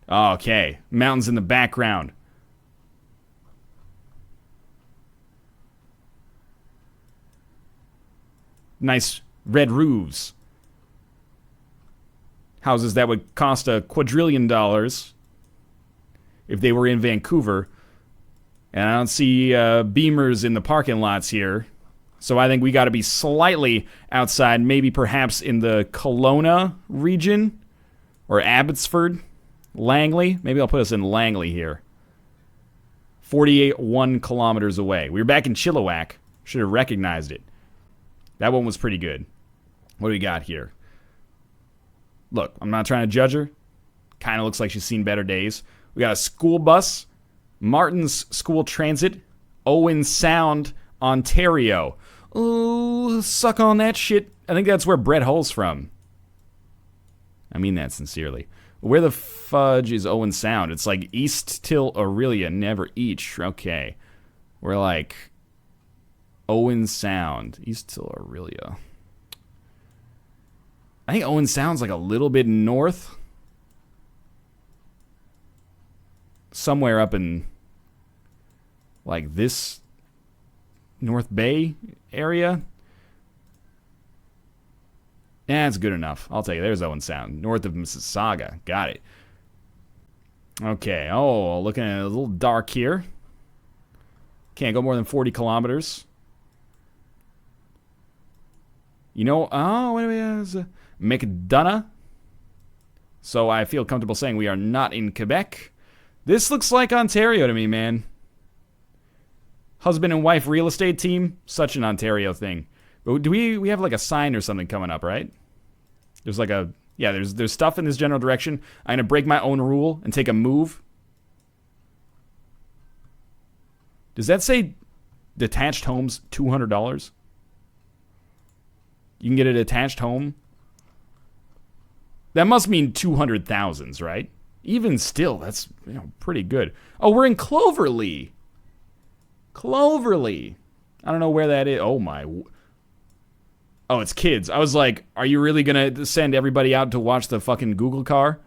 Okay, mountains in the background. Nice red roofs. Houses that would cost $1 quadrillion if they were in Vancouver. And I don't see Beamers in the parking lots here. So I think we got to be slightly outside, maybe perhaps in the Kelowna region or Abbotsford, Langley. Maybe I'll put us in Langley here. 48.1 kilometers away. We were back in Chilliwack. Should have recognized it. That one was pretty good. What do we got here? Look, I'm not trying to judge her. Kind of looks like she's seen better days. We got a school bus. Martin's School Transit. Owen Sound, Ontario. Oh, suck on that shit. I think that's where Brett Hull's from. I mean that sincerely. Where the fudge is Owen Sound? It's like East till Aurelia, never each. Okay. We're like Owen Sound. East till Aurelia. I think Owen Sound's like a little bit north. Somewhere up in like this North Bay area. Yeah, it's good enough. I'll tell you, there's Owen Sound. North of Mississauga. Got it. Okay, oh, looking at it a little dark here. Can't go more than 40 kilometers. You know, oh, what do we have? McDonough. So I feel comfortable saying we are not in Quebec. This looks like Ontario to me, man. Husband and wife real estate team. Such an Ontario thing. But do we have like a sign or something coming up, right? There's like a... Yeah, there's stuff in this general direction. I'm going to break my own rule and take a move. Does that say detached homes $200? You can get a detached home. That must mean 200,000s, right? Even still, that's pretty good. Oh, we're in Cloverly. Cloverly. I don't know where that is. Oh, my... Oh, it's kids. I was like, are you really going to send everybody out to watch the fucking Google car?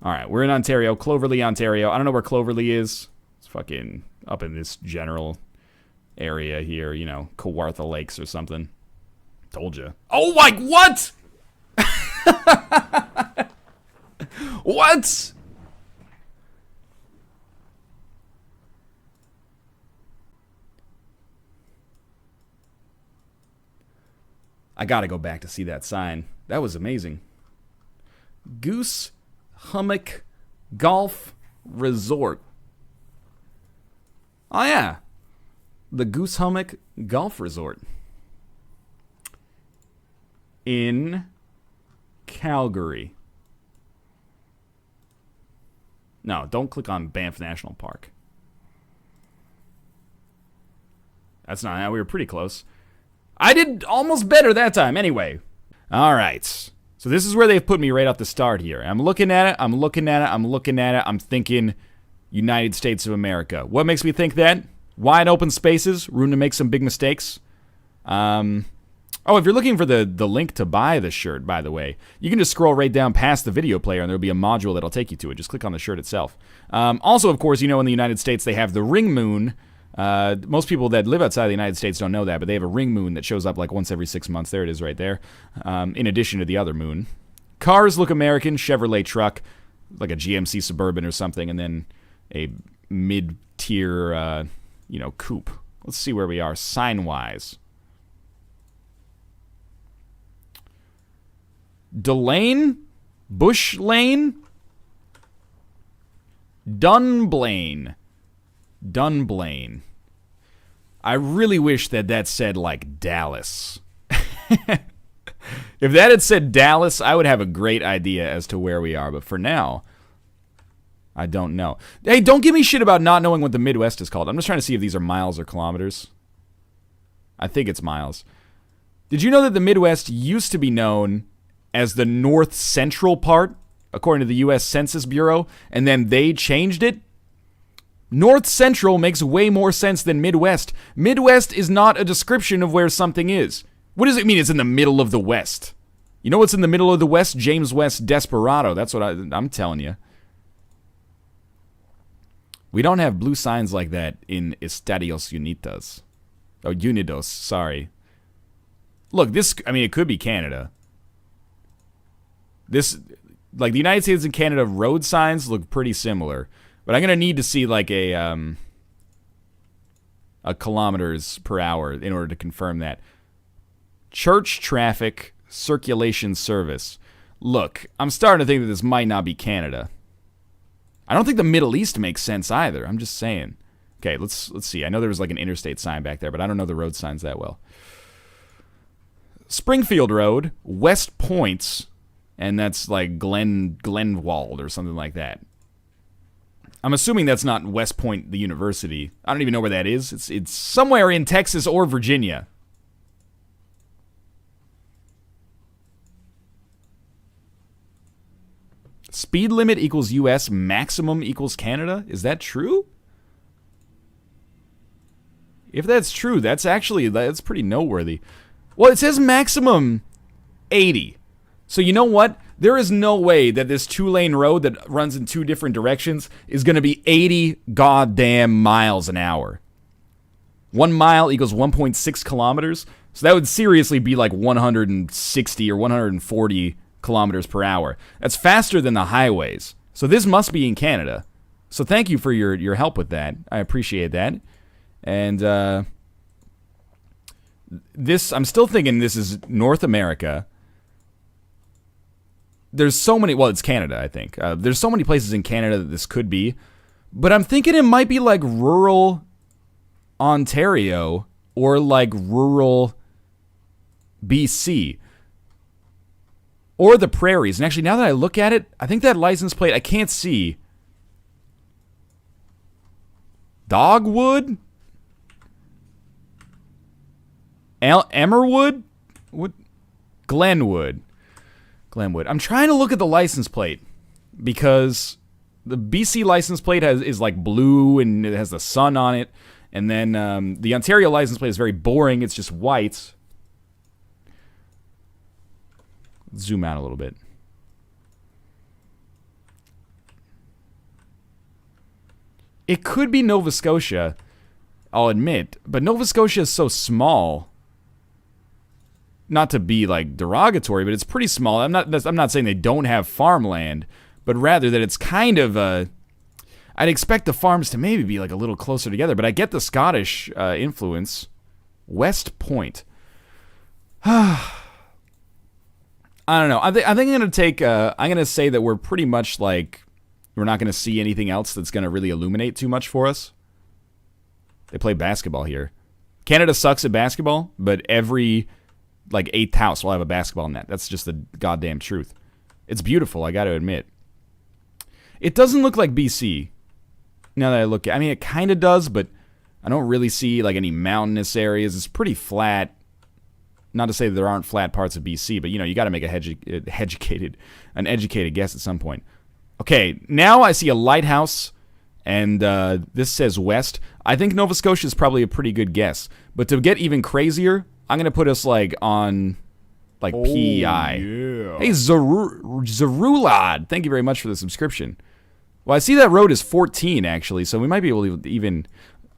All right, we're in Ontario. Cloverly, Ontario. I don't know where Cloverly is. It's fucking up in this general area here, you know, Kawartha Lakes or something. Told you. Oh, like, what? What? I gotta go back to see that sign. That was amazing. Goose Hummock Golf Resort. Oh, yeah. The Goose Hummock Golf Resort. In Calgary. No, don't click on Banff National Park. That's not... We were pretty close. I did almost better that time. Anyway. All right. So this is where they've put me right off the start here. I'm looking at it. I'm thinking United States of America. What makes me think that? Wide open spaces. Room to make some big mistakes. Oh, if you're looking for the link to buy the shirt, by the way, you can just scroll right down past the video player and there'll be a module that'll take you to it. Just click on the shirt itself. Also, of course, you know in the United States they have the ring moon. Most people that live outside the United States don't know that, but they have a ring moon that shows up like once every 6 months. There it is right there. In addition to the other moon. Cars look American. Chevrolet truck, like a GMC Suburban or something, and then a mid-tier, coupe. Let's see where we are sign-wise. Delane? Bush Lane? Dunblane. Dunblane. I really wish that said, like, Dallas. If that had said Dallas, I would have a great idea as to where we are. But for now, I don't know. Hey, don't give me shit about not knowing what the Midwest is called. I'm just trying to see if these are miles or kilometers. I think it's miles. Did you know that the Midwest used to be known as the North Central part, according to the U.S. Census Bureau, and then they changed it? North Central makes way more sense than Midwest. Midwest is not a description of where something is. What does it mean it's in the middle of the West? You know what's in the middle of the West? James West Desperado. That's what I'm telling you. We don't have blue signs like that in Estadios Unidos. Oh, Unidos, sorry. Look, this, I mean, it could be Canada. This, like, the United States and Canada road signs look pretty similar. But I'm going to need to see, like, a kilometers per hour in order to confirm that. Church traffic circulation service. Look, I'm starting to think that this might not be Canada. I don't think the Middle East makes sense either. I'm just saying. Okay, let's see. I know there was like an interstate sign back there, but I don't know the road signs that well. Springfield Road, West Points, and that's like Glenwald or something like that. I'm assuming that's not West Point, the university. I don't even know where that is. It's somewhere in Texas or Virginia. Speed limit equals US, maximum equals Canada? Is that true? If that's true, that's pretty noteworthy. Well, it says maximum 80. So you know what? There is no way that this 2-lane road that runs in 2 different directions is going to be 80 goddamn miles an hour. 1 mile equals 1.6 kilometers. So that would seriously be like 160 or 140 kilometers per hour. That's faster than the highways. So this must be in Canada. So thank you for your help with that. I appreciate that. And this, I'm still thinking this is North America. There's so many, well, it's Canada, I think. There's so many places in Canada that this could be. But I'm thinking it might be like rural Ontario or like rural BC. Or the prairies. And actually, now that I look at it, I think that license plate, I can't see. Dogwood? Emerwood? What? Glenwood. I'm trying to look at the license plate because the BC license plate is like blue and it has the sun on it. And then the Ontario license plate is very boring. It's just white. Zoom out a little bit. It could be Nova Scotia, I'll admit, but Nova Scotia is so small. Not to be like derogatory, but it's pretty small. I'm not saying they don't have farmland, but rather that it's kind of I'd expect the farms to maybe be like a little closer together, but I get the Scottish influence. West Point. I don't know. I think I'm gonna take. I'm gonna say that we're pretty much like we're not gonna see anything else that's gonna really illuminate too much for us. They play basketball here. Canada sucks at basketball, but every like 8th house will have a basketball net. That's just the goddamn truth. It's beautiful. I got to admit. It doesn't look like BC. Now that I look at, I mean, it kind of does, but I don't really see like any mountainous areas. It's pretty flat. Not to say that there aren't flat parts of BC, but you know, you got to make an educated guess at some point. Okay, now I see a lighthouse, and this says west. I think Nova Scotia is probably a pretty good guess. But to get even crazier, I'm gonna put us like on like PEI. Yeah. Hey, Zarulad, thank you very much for the subscription. Well, I see that road is 14 actually, so we might be able to even.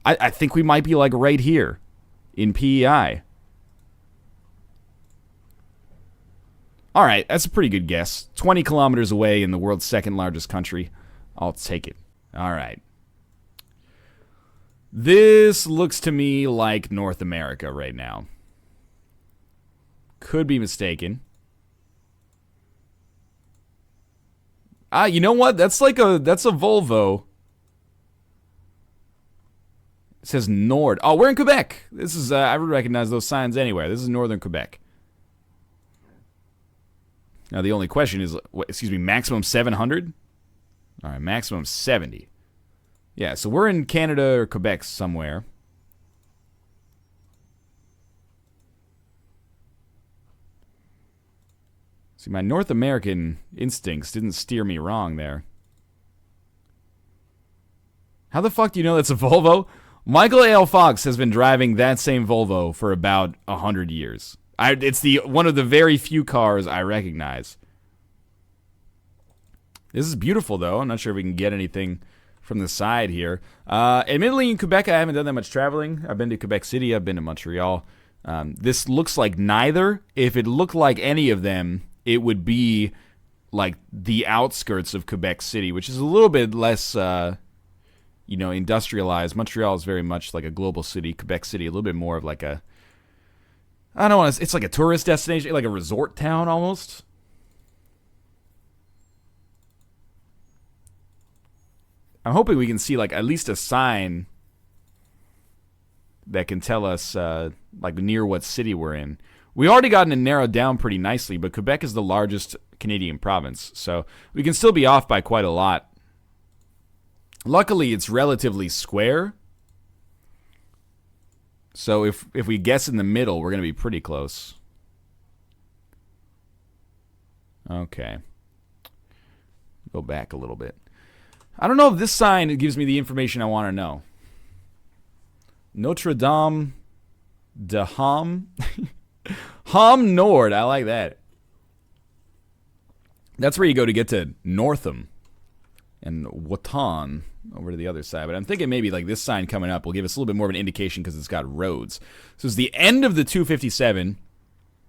I think we might be like right here in PEI. All right, that's a pretty good guess. 20 kilometers away in the world's second largest country. I'll take it. All right. This looks to me like North America right now. Could be mistaken. You know what? That's a Volvo. It says Nord. Oh, we're in Quebec. This is I would recognize those signs anywhere. This is northern Quebec. Now, the only question is, maximum 700? All right, maximum 70. Yeah, so we're in Canada or Quebec somewhere. See, my North American instincts didn't steer me wrong there. How the fuck do you know that's a Volvo? Michael A.L. Fox has been driving that same Volvo for about 100 years. It's one of the very few cars I recognize. This is beautiful, though. I'm not sure if we can get anything from the side here. Admittedly, in Quebec, I haven't done that much traveling. I've been to Quebec City. I've been to Montreal. This looks like neither. If it looked like any of them, it would be like the outskirts of Quebec City, which is a little bit less, industrialized. Montreal is very much like a global city. Quebec City, a little bit more of like a, I don't want to, it's like a tourist destination, like a resort town almost. I'm hoping we can see like at least a sign that can tell us like near what city we're in. We already gotten it narrowed down pretty nicely, but Quebec is the largest Canadian province, so we can still be off by quite a lot. Luckily, it's relatively square, so if we guess in the middle, we're going to be pretty close. Okay. Go back a little bit. I don't know if this sign gives me the information I want to know. Notre Dame de Ham. Ham Nord. I like that. That's where you go to get to Northam and Watan over to the other side. But I'm thinking maybe like this sign coming up will give us a little bit more of an indication because it's got roads. So it's the end of the 257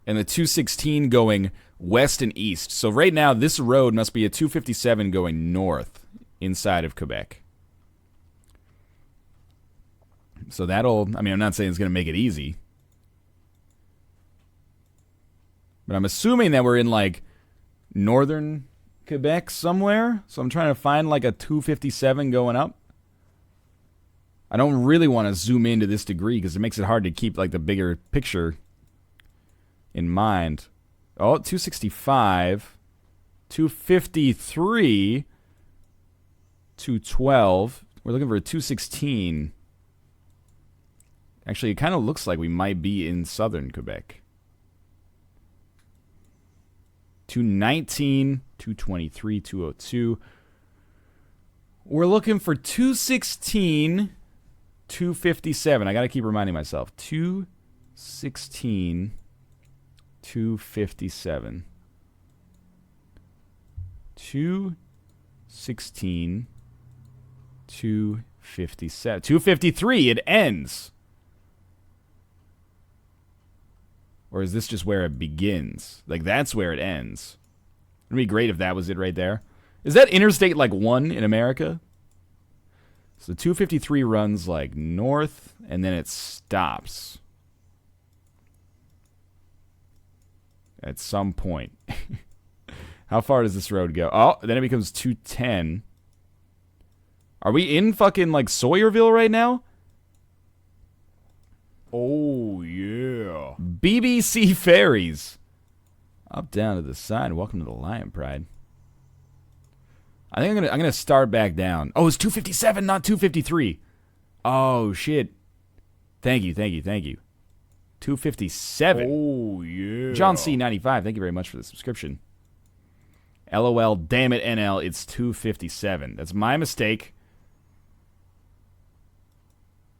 and the 216 going west and east. So right now this road must be a 257 going north inside of Quebec. So that'll, I mean, I'm not saying it's going to make it easy. But I'm assuming that we're in like northern Quebec somewhere. So I'm trying to find like a 257 going up. I don't really want to zoom in to this degree because it makes it hard to keep like the bigger picture in mind. Oh, 265, 253, 212. We're looking for a 216. Actually, it kind of looks like we might be in southern Quebec. 219, 223, 202. We're looking for 216, 257. I got to keep reminding myself. 216, 257. 216, 257. 253, it ends. Or is this just where it begins? Like, that's where it ends. It'd be great if that was it right there. Is that Interstate, like, 1 in America? So 253 runs, like, north, and then it stops. At some point. How far does this road go? Oh, then it becomes 210. Are we in fucking, like, Sawyerville right now? Oh, yeah. BBC Ferries. Up, down to the side. Welcome to the Lion Pride. I think I'm gonna start back down. Oh, it's 257, not 253. Oh, shit. Thank you. 257. Oh, yeah. John C95, thank you very much for the subscription. LOL, damn it, NL, it's 257. That's my mistake.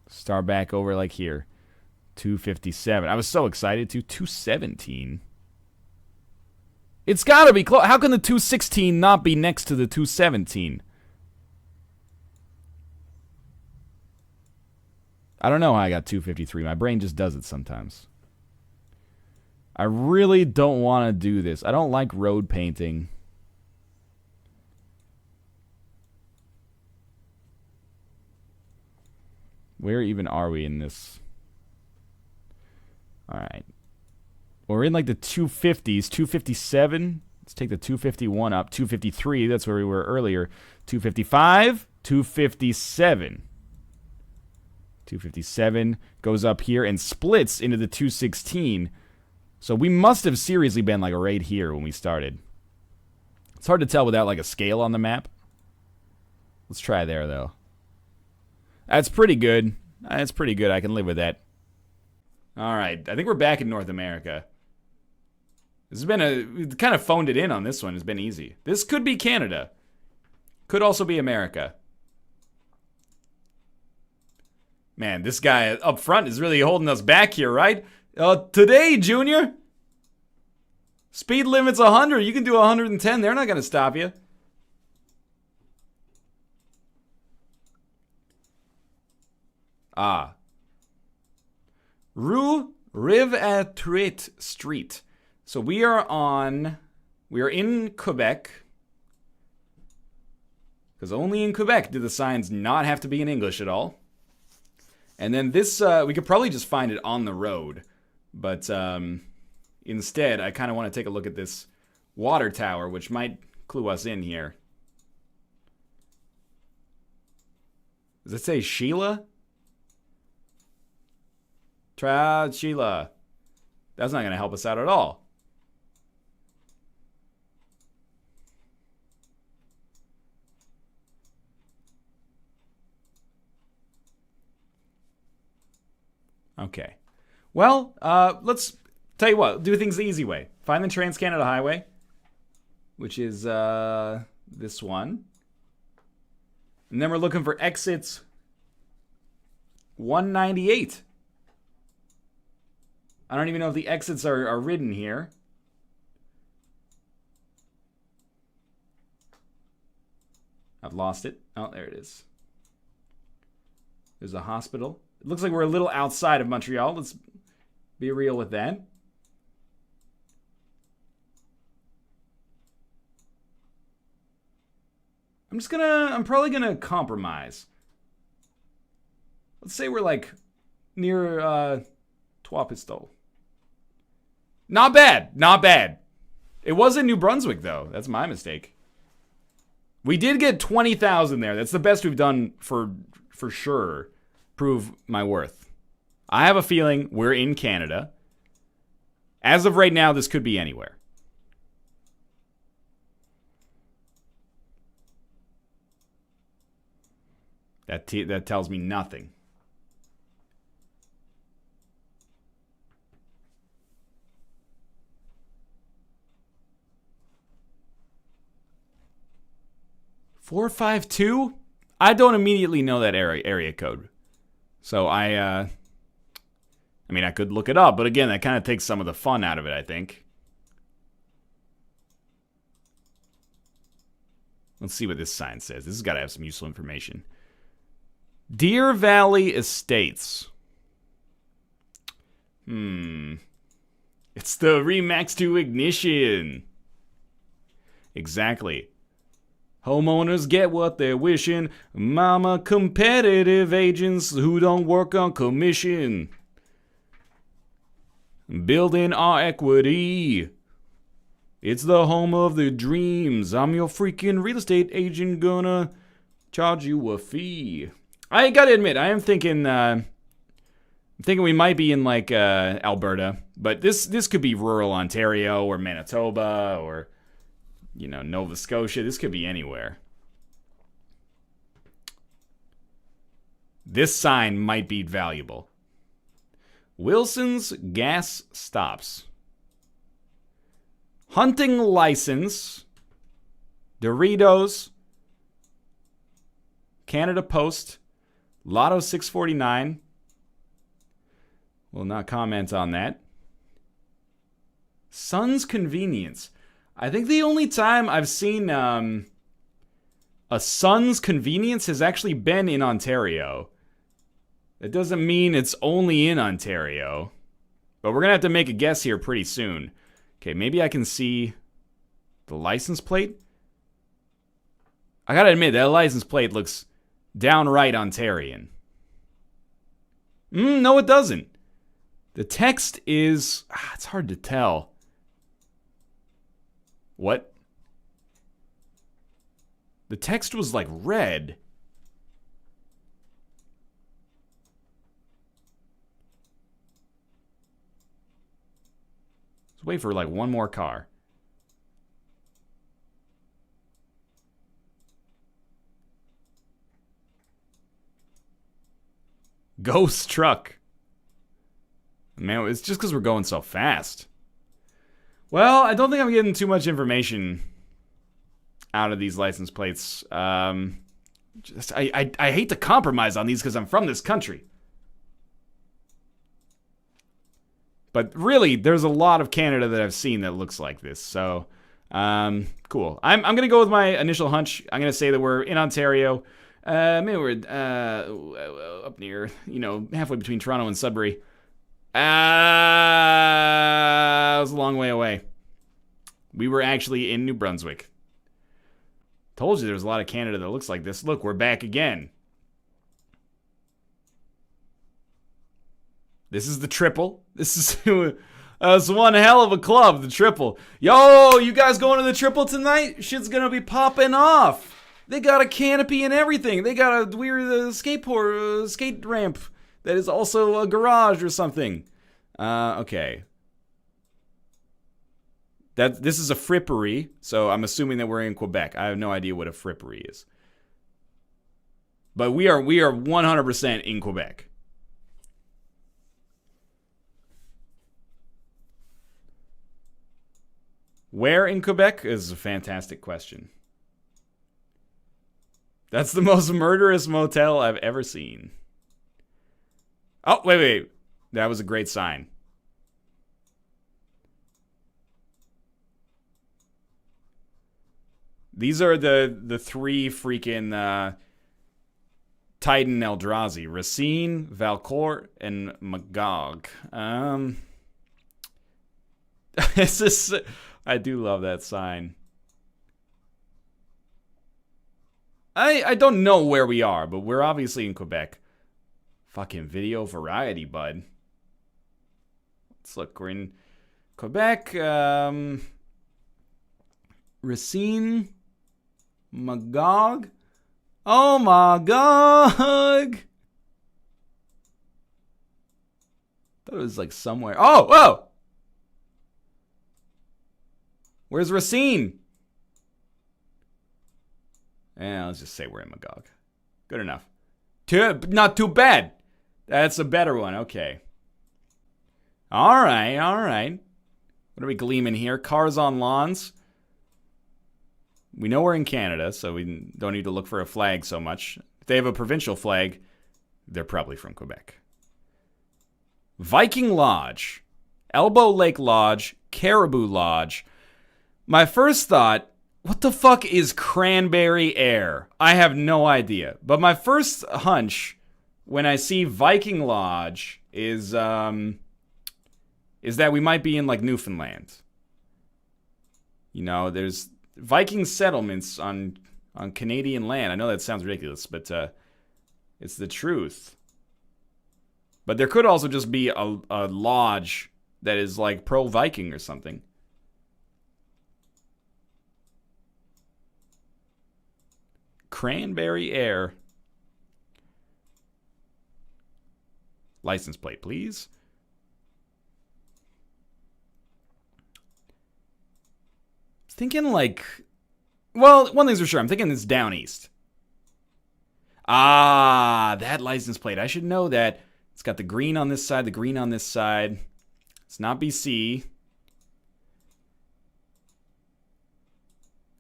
Start back over like here. 257. I was so excited to 217. It's got to be close. How can the 216 not be next to the 217? I don't know how I got 253. My brain just does it sometimes. I really don't want to do this. I don't like road painting. Where even are we in this? All right. We're in like the 250s, 257. Let's take the 251 up. 253, that's where we were earlier. 255, 257. 257 goes up here and splits into the 216. So we must have seriously been like right here when we started. It's hard to tell without like a scale on the map. Let's try there though. That's pretty good. That's pretty good. I can live with that. All right, I think we're back in North America. This has been we kind of phoned it in on this one. It's been easy. This could be Canada. Could also be America. Man, this guy up front is really holding us back here, right? Today, Junior. Speed limit's 100. You can do 110. They're not going to stop you. Ah. Rue Rive-à-Truite Street. So we are in Quebec. Because only in Quebec do the signs not have to be in English at all. And then this, we could probably just find it on the road. But instead, I kind of want to take a look at this water tower, which might clue us in here. Does it say Sheila? Try out Sheila. That's not going to help us out at all. Okay. Well, let's tell you what. Do things the easy way. Find the Trans-Canada Highway, which is this one. And then we're looking for exits 198. I don't even know if the exits are written here. I've lost it. Oh, there it is. There's a hospital. It looks like we're a little outside of Montreal. Let's be real with that. I'm probably gonna compromise. Let's say we're like near Trois Pistoles. Not bad, not bad. It was in New Brunswick though. That's my mistake. We did get 20,000 there. That's the best we've done for sure. Prove my worth. I have a feeling we're in Canada. As of right now, this could be anywhere. That tells me nothing. $452? I don't immediately know that area code. So I mean, I could look it up, but again, that kind of takes some of the fun out of it, I think. Let's see what this sign says. This has got to have some useful information. Deer Valley Estates. It's the Remax 2 Ignition. Exactly. Homeowners get what they're wishing. Mama competitive agents who don't work on commission. Building our equity. It's the home of the dreams. I'm your freaking real estate agent, gonna charge you a fee. I gotta admit, I am thinking, I'm thinking we might be in like Alberta, but this could be rural Ontario or Manitoba or, you know, Nova Scotia. This could be anywhere. This sign might be valuable. Wilson's Gas Stops. Hunting license. Doritos. Canada Post. Lotto 649. Will not comment on that. Sun's Convenience. I think the only time I've seen a Sun's Convenience has actually been in Ontario. That doesn't mean it's only in Ontario. But we're going to have to make a guess here pretty soon. Okay, maybe I can see the license plate. I got to admit, that license plate looks downright Ontarian. No, it doesn't. The text is... it's hard to tell. What? The text was like red. Let's wait for like one more car. Ghost truck. Man, it's just because we're going so fast. Well, I don't think I'm getting too much information out of these license plates. I hate to compromise on these because I'm from this country. But really, there's a lot of Canada that I've seen that looks like this. So, cool. I'm going to go with my initial hunch. I'm going to say that we're in Ontario. Maybe we're up near, halfway between Toronto and Sudbury. It was a long way away. We were actually in New Brunswick. Told you there was a lot of Canada that looks like this. Look, we're back again. This is the triple. This is it's one hell of a club, the triple. Yo, you guys going to the triple tonight? Shit's gonna be popping off. They got a canopy and everything. They got a weird skate ramp that is also a garage or something. Okay. This is a frippery, so I'm assuming that we're in Quebec. I have no idea what a frippery is. But we are 100% in Quebec. Where in Quebec is a fantastic question. That's the most murderous motel I've ever seen. Oh, wait. That was a great sign. These are the three freaking Titan Eldrazi. Racine, Valcourt, and Magog. I do love that sign. I don't know where we are, but we're obviously in Quebec. Fucking video variety, bud. Let's look. We're in Quebec. Racine. Magog. Oh, Magog. Thought it was like somewhere. Oh, whoa. Where's Racine? Let's just say we're in Magog. Good enough. Not too bad. That's a better one. Okay. All right. What are we gleaming here? Cars on lawns. We know we're in Canada, so we don't need to look for a flag so much. If they have a provincial flag, they're probably from Quebec. Viking Lodge. Elbow Lake Lodge. Caribou Lodge. My first thought, what the fuck is cranberry air? I have no idea. But my first hunch when I see Viking Lodge is that we might be in like Newfoundland. There's Viking settlements on Canadian land. I know that sounds ridiculous, but it's the truth. But there could also just be a lodge that is like pro-Viking or something. Cranberry air. License plate, please. I was thinking well, one thing's for sure. I'm thinking it's down east. That license plate. I should know that. It's got the green on this side, the green on this side. It's not BC.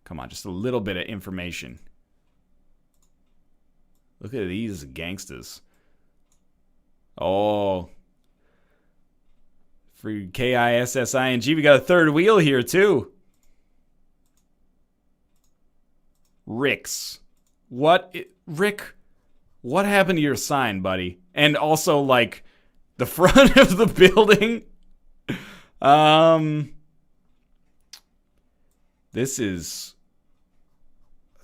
Come on, just a little bit of information. Look at these gangsters. Oh. For KISSING, we got a third wheel here, too. Rick's. Rick, what happened to your sign, buddy? And also, the front of the building. It's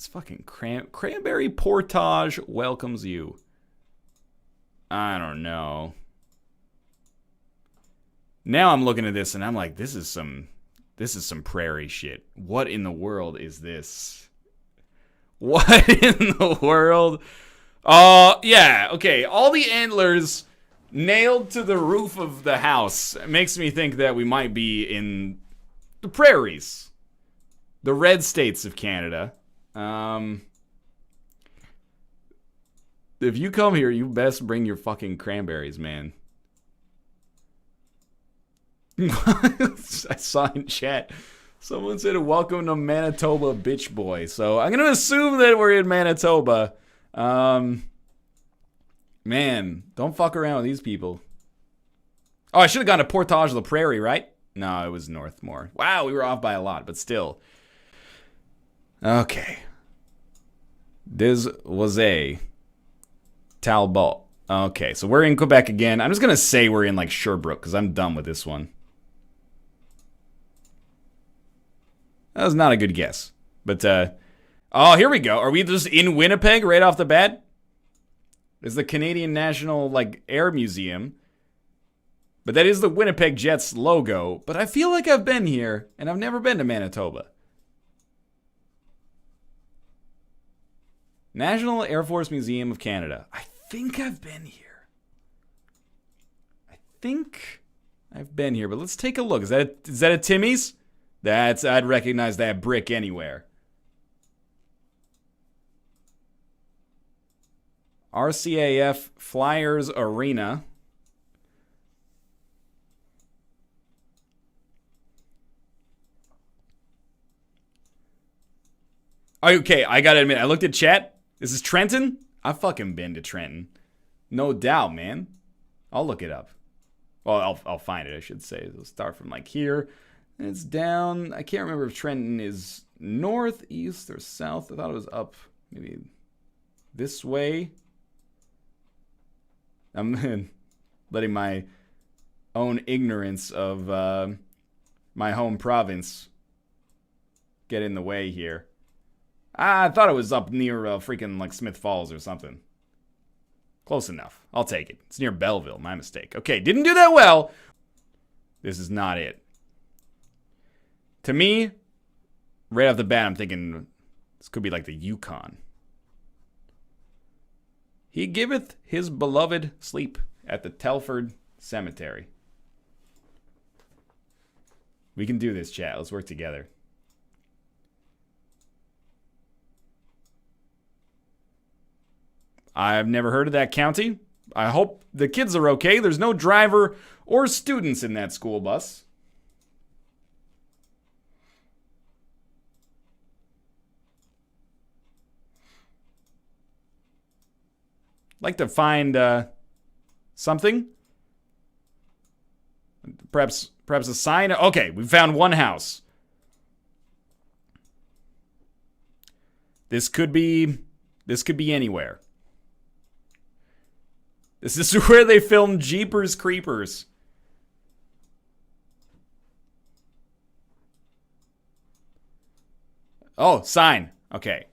fucking Cranberry Portage welcomes you. I don't know. Now I'm looking at this and I'm like, this is some Prairie shit. What in the world is this? What in the world? Yeah, okay. All the antlers nailed to the roof of the house makes me think that we might be in the prairies. The red states of Canada. If you come here, you best bring your fucking cranberries, man. I saw in chat, someone said, welcome to Manitoba, bitch boy. So I'm going to assume that we're in Manitoba. Man, don't fuck around with these people. Oh, I should have gone to Portage la Prairie, right? No, it was Northmore. Wow, we were off by a lot, but still. Okay. This was a Talbot. Okay, so we're in Quebec again. I'm just going to say we're in, like, Sherbrooke, because I'm done with this one. That was not a good guess. But, oh, here we go. Are we just in Winnipeg right off the bat? It's the Canadian National, like, Air Museum. But that is the Winnipeg Jets logo. But I feel like I've been here, and I've never been to Manitoba. National Air Force Museum of Canada. I think I've been here. I think I've been here, but let's take a look. Is that a Timmy's? I'd recognize that brick anywhere. RCAF Flyers Arena. Okay, I gotta admit, I looked at chat. This is Trenton? I've fucking been to Trenton. No doubt, man. I'll look it up. Well, I'll find it, I should say. It'll start from like here. And it's down. I can't remember if Trenton is north, east, or south. I thought it was up maybe this way. I'm letting my own ignorance of my home province get in the way here. I thought it was up near freaking like Smith Falls or something. Close enough. I'll take it. It's near Belleville. My mistake. Okay, didn't do that well. This is not it. To me, right off the bat, I'm thinking this could be like the Yukon. He giveth his beloved sleep at the Telford Cemetery. We can do this, chat. Let's work together. I've never heard of that county. I hope the kids are okay. There's no driver or students in that school bus. Like to find something. Perhaps a sign. Okay, we found one house. This could be anywhere. This is where they filmed Jeepers Creepers. Oh, sign. Okay.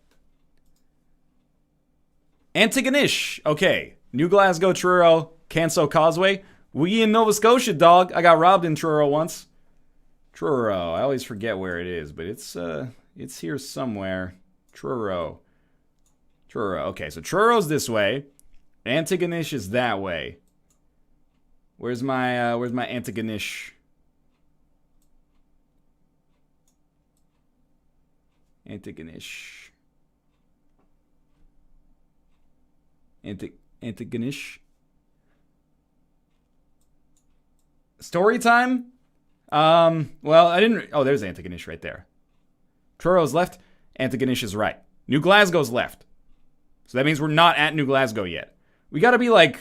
Antigonish. Okay. New Glasgow, Truro, Canso Causeway. We in Nova Scotia, dog. I got robbed in Truro once. Truro. I always forget where it is, but it's here somewhere. Truro. Okay, so Truro's this way. Antigonish is that way. Where's my Antigonish? Antigonish. Antigonish. Story time? Well, I didn't... Oh, there's Antigonish right there. Truro's left. Antigonish is right. New Glasgow's left. So that means we're not at New Glasgow yet. We gotta be like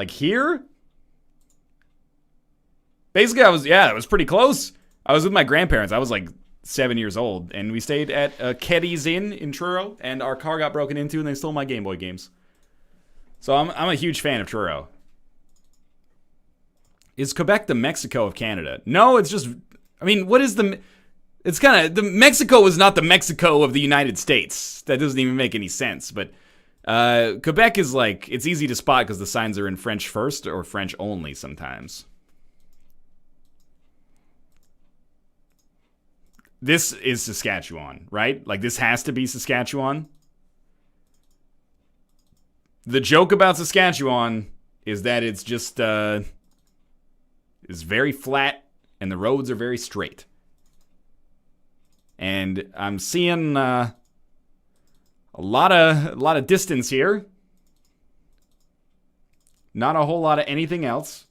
here? Basically, it was pretty close. I was with my grandparents. I was like 7 years old, and we stayed at Keddy's Inn in Truro, and our car got broken into, and they stole my Game Boy games. So I'm a huge fan of Truro. Is Quebec the Mexico of Canada? No, it's just, I mean, what is the... It's kind of, the Mexico is not the Mexico of the United States. That doesn't even make any sense. But Quebec is like, it's easy to spot because the signs are in French first or French only sometimes. This is Saskatchewan, right? Like, this has to be Saskatchewan. The joke about Saskatchewan is that it's just, it's very flat and the roads are very straight. And I'm seeing a lot of distance here. Not a whole lot of anything else.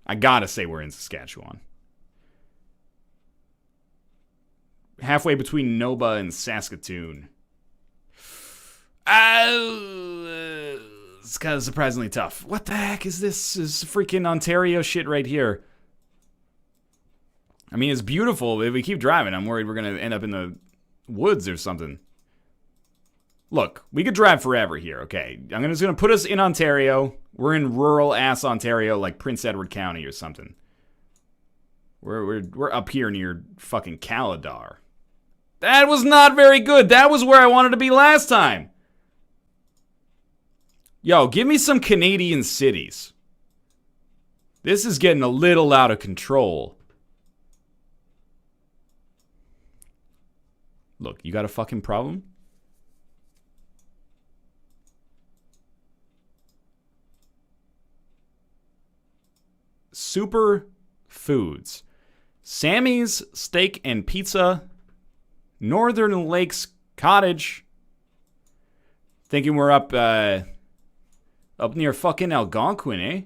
I gotta say we're in Saskatchewan. Halfway between Noba and Saskatoon. it's kind of surprisingly tough. What the heck is this? This is freaking Ontario shit right here. I mean, it's beautiful. If we keep driving, I'm worried we're going to end up in the woods or something. Look, we could drive forever here, okay? I'm just going to put us in Ontario. We're in rural-ass Ontario, like Prince Edward County or something. We're up here near fucking Caladar. That was not very good. That was where I wanted to be last time. Yo, give me some Canadian cities. This is getting a little out of control. Look, you got a fucking problem? Super foods. Sammy's Steak and Pizza. Northern Lakes Cottage. Thinking we're up near fucking Algonquin, eh?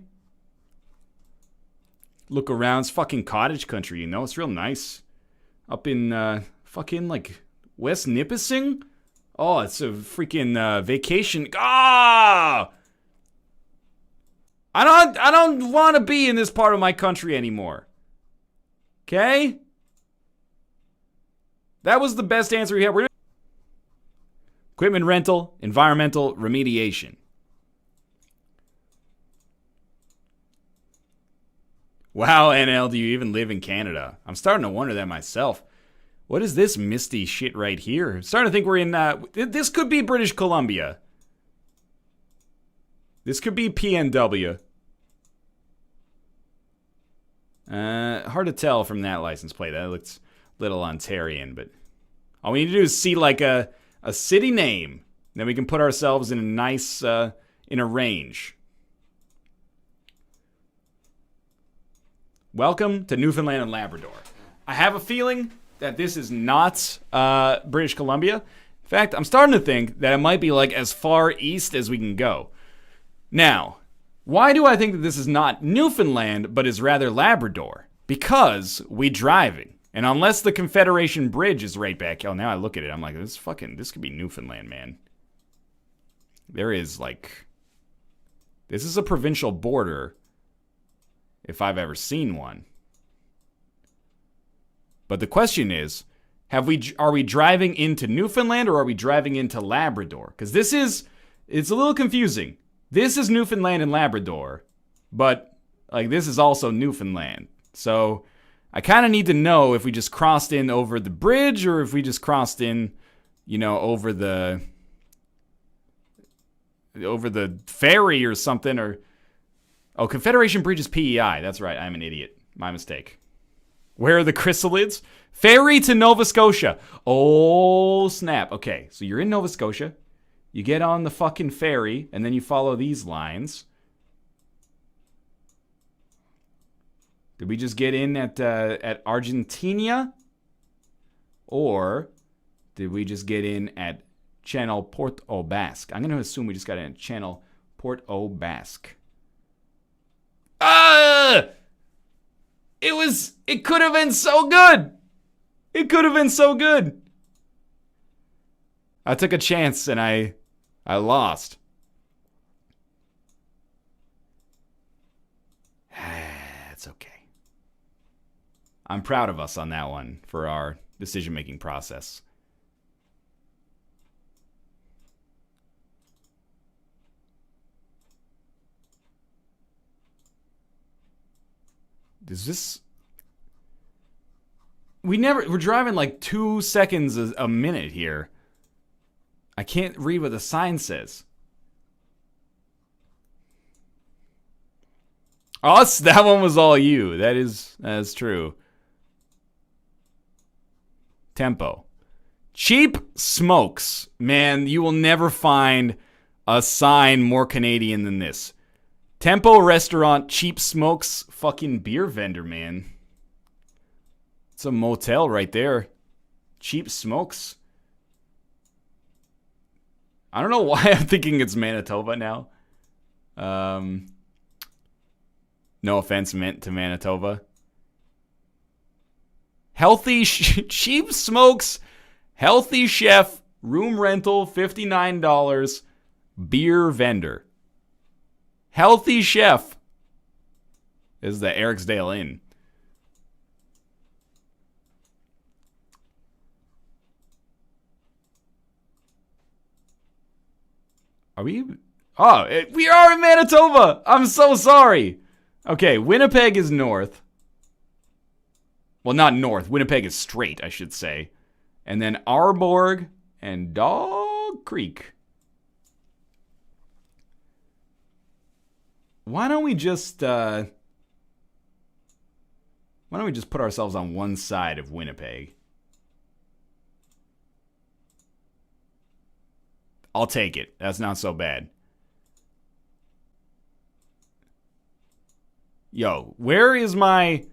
Look around, it's fucking cottage country, you know? It's real nice. Up in fucking like West Nipissing? Oh, it's a freaking vacation. Ah! I don't want to be in this part of my country anymore. Okay? That was the best answer we had. Equipment rental, environmental remediation. Wow, NL, do you even live in Canada? I'm starting to wonder that myself. What is this misty shit right here? I'm starting to think we're in, this could be British Columbia. This could be PNW. Hard to tell from that license plate. That looks a little Ontarian, but all we need to do is see like a city name. Then we can put ourselves in a nice, in a range. Welcome to Newfoundland and Labrador. I have a feeling that this is not British Columbia. In fact, I'm starting to think that it might be like as far east as we can go. Now, why do I think that this is not Newfoundland, but is rather Labrador? Because we driving. And unless the Confederation Bridge is right back, oh, now I look at it, I'm like, this could be Newfoundland, man. There is like, this is a provincial border, if I've ever seen one. But the question is, are we driving into Newfoundland or are we driving into Labrador? Because it's a little confusing. This is Newfoundland and Labrador, but like this is also Newfoundland. So I kind of need to know if we just crossed in over the bridge or if we just crossed in, over the ferry or something. Or Confederation Bridge is PEI. That's right. I'm an idiot. My mistake. Where are the chrysalids? Ferry to Nova Scotia. Oh, snap. Okay, so you're in Nova Scotia. You get on the fucking ferry, and then you follow these lines. Did we just get in at Argentina? Or did we just get in at Channel Port au Basque? I'm going to assume we just got in at Channel Port au Basque. It could have been so good. It could have been so good. I took a chance and I lost. It's okay. I'm proud of us on that one for our decision-making process. We're driving like 2 seconds a minute here. I can't read what the sign says. Oh, that one was all you. That is true. Tempo. Cheap smokes. Man, you will never find a sign more Canadian than this. Tempo restaurant, cheap smokes, fucking beer vendor, man. It's a motel right there. Cheap smokes. I don't know why I'm thinking it's Manitoba now. No offense meant to Manitoba. Healthy cheap smokes, healthy chef, room rental $59, beer vendor. Healthy Chef. This is the Ericsdale Inn. Are we? Oh, we are in Manitoba. I'm so sorry. Okay, Winnipeg is north. Well, not north. Winnipeg is straight, I should say. And then Arborg and Dog Creek. Why don't we just put ourselves on one side of Winnipeg? I'll take it. That's not so bad. Yo, where is my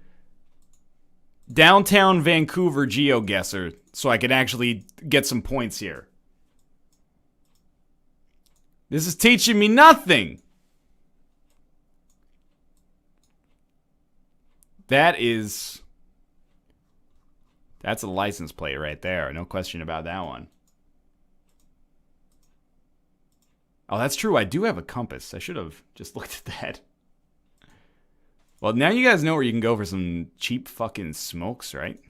downtown Vancouver GeoGuessr so I can actually get some points here? This is teaching me nothing. That's a license plate right there. No question about that one. Oh, that's true. I do have a compass. I should have just looked at that. Well, now you guys know where you can go for some cheap fucking smokes, right?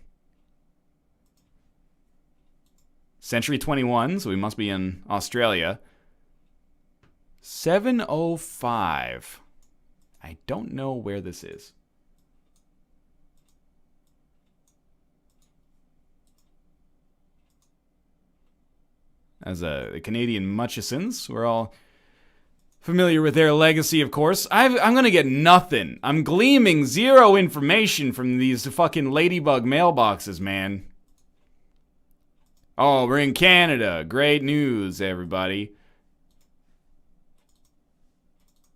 Century 21, so we must be in Australia. 705. I don't know where this is. As the Canadian Mutchisons, we're all familiar with their legacy, of course. I'm going to get nothing. I'm gleaming zero information from these fucking ladybug mailboxes, man. Oh, we're in Canada. Great news, everybody.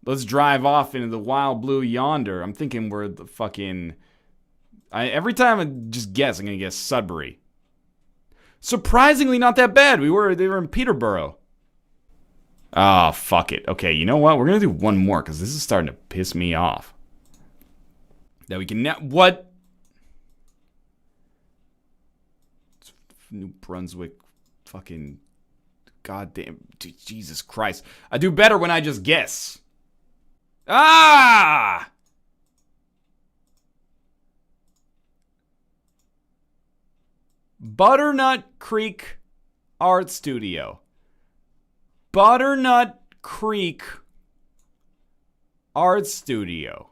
Let's drive off into the wild blue yonder. I'm thinking we're the fucking... every time I just guess, I'm going to guess Sudbury. Surprisingly not that bad. They were in Peterborough. Oh, fuck it. Okay, you know what? We're going to do one more because this is starting to piss me off. That we can... What? New Brunswick. Fucking... Goddamn. Jesus Christ. I do better when I just guess. Ah! Butternut Creek Art Studio. Butternut Creek Art Studio.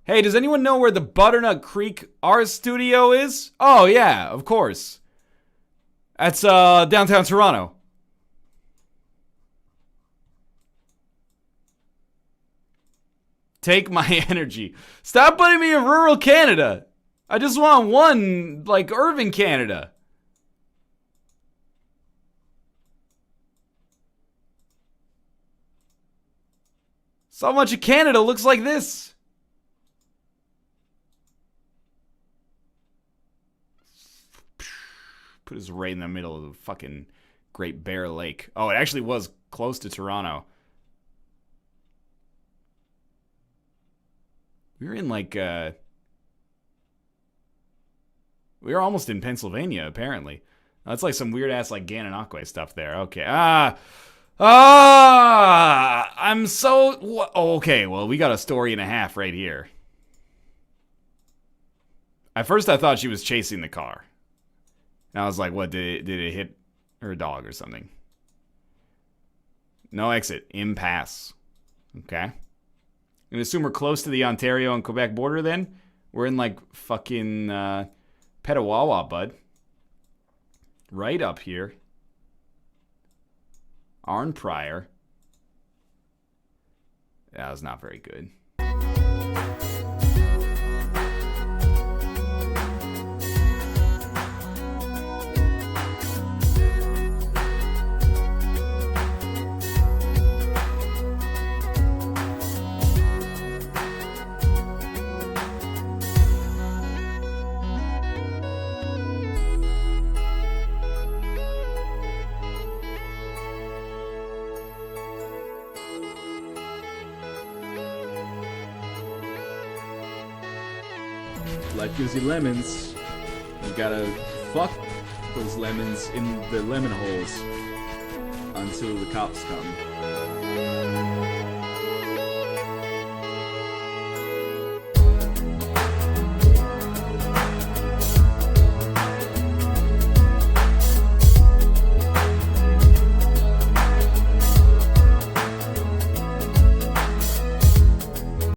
Hey, does anyone know where the Butternut Creek Art Studio is? Oh, yeah, of course. That's downtown Toronto. Take my energy. Stop putting me in rural Canada. I just want one, like, urban Canada. So much of Canada looks like this. Put us right in the middle of the fucking Great Bear Lake. Oh, it actually was close to Toronto. We were in, like, we were almost in Pennsylvania, apparently. That's like some weird-ass, like, Gananoque stuff there. Okay. I'm so... Okay, well, we got a story and a half right here. At first, I thought she was chasing the car. And I was like, what, did it hit her dog or something? No exit. Impasse. Okay. I'm going to assume we're close to the Ontario and Quebec border then. We're in, like, fucking... Petawawa, bud. Right up here. Arn Pryor. That was not very good. Life gives you lemons. You gotta fuck those lemons in the lemon holes until the cops come.